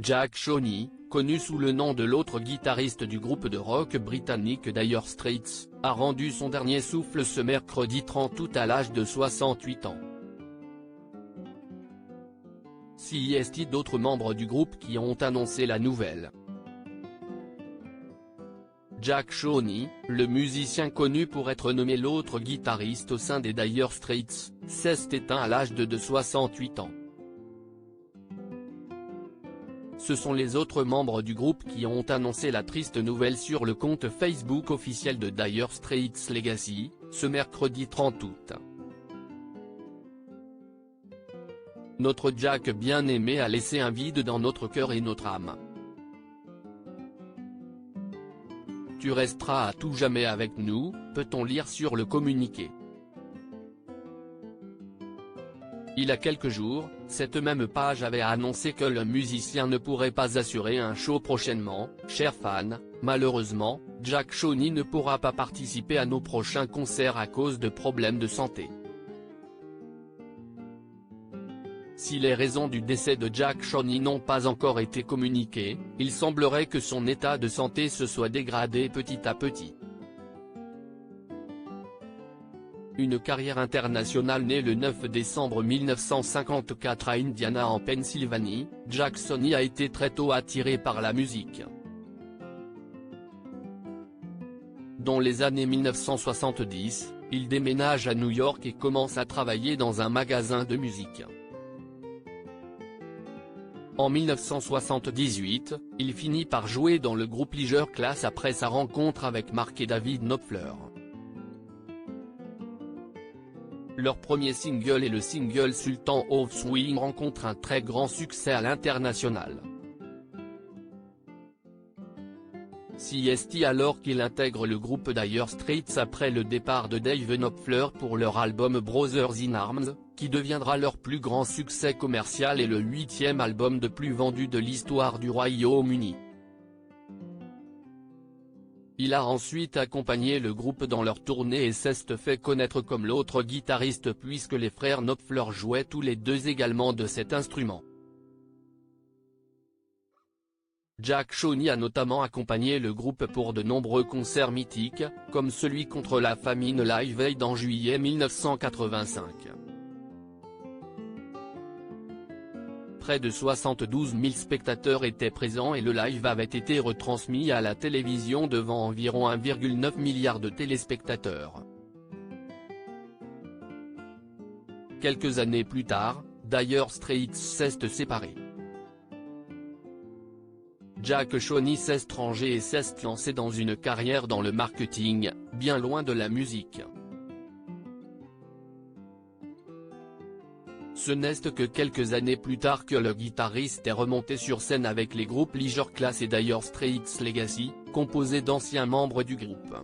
Jack Shoney, connu sous le nom de l'autre guitariste du groupe de rock britannique Dire Straits, a rendu son dernier souffle ce mercredi 30 août à l'âge de 68 ans. CIST d'autres membres du groupe qui ont annoncé la nouvelle. Jack Shoney, le musicien connu pour être nommé l'autre guitariste au sein des Dire Straits, s'est éteint à l'âge de 68 ans. Ce sont les autres membres du groupe qui ont annoncé la triste nouvelle sur le compte Facebook officiel de Dire Straits Legacy, ce mercredi 30 août. Notre Jack bien-aimé a laissé un vide dans notre cœur et notre âme. Tu resteras à tout jamais avec nous, peut-on lire sur le communiqué. Il y a quelques jours, cette même page avait annoncé que le musicien ne pourrait pas assurer un show prochainement. Chers fans, malheureusement, Jack Shoney ne pourra pas participer à nos prochains concerts à cause de problèmes de santé. Si les raisons du décès de Jack Shoney n'ont pas encore été communiquées, il semblerait que son état de santé se soit dégradé petit à petit. Une carrière internationale née le 9 décembre 1954 à Indiana en Pennsylvanie, Jack Shoney a été très tôt attiré par la musique. Dans les années 1970, il déménage à New York et commence à travailler dans un magasin de musique. En 1978, il finit par jouer dans le groupe Leisure Class après sa rencontre avec Mark et David Knopfler. Leur premier single et le single Sultan of Swing rencontrent un très grand succès à l'international. CIST alors qu'il intègre le groupe Dire Straits après le départ de Dave Knopfler pour leur album Brothers in Arms, qui deviendra leur plus grand succès commercial et le 8e album de plus vendu de l'histoire du Royaume-Uni. Il a ensuite accompagné le groupe dans leur tournée et s'est fait connaître comme l'autre guitariste puisque les frères Knopfler jouaient tous les deux également de cet instrument. Jack Shoney a notamment accompagné le groupe pour de nombreux concerts mythiques, comme celui contre la famine Live Aid en juillet 1985. Près de 72 000 spectateurs étaient présents et le live avait été retransmis à la télévision devant environ 1,9 milliard de téléspectateurs. Quelques années plus tard, Dire Straits s'est séparé. Jack Shoney s'est étranger et s'est lancé dans une carrière dans le marketing, bien loin de la musique. Ce n'est que quelques années plus tard que le guitariste est remonté sur scène avec les groupes Leisure Class et Dire Straits Legacy, composés d'anciens membres du groupe.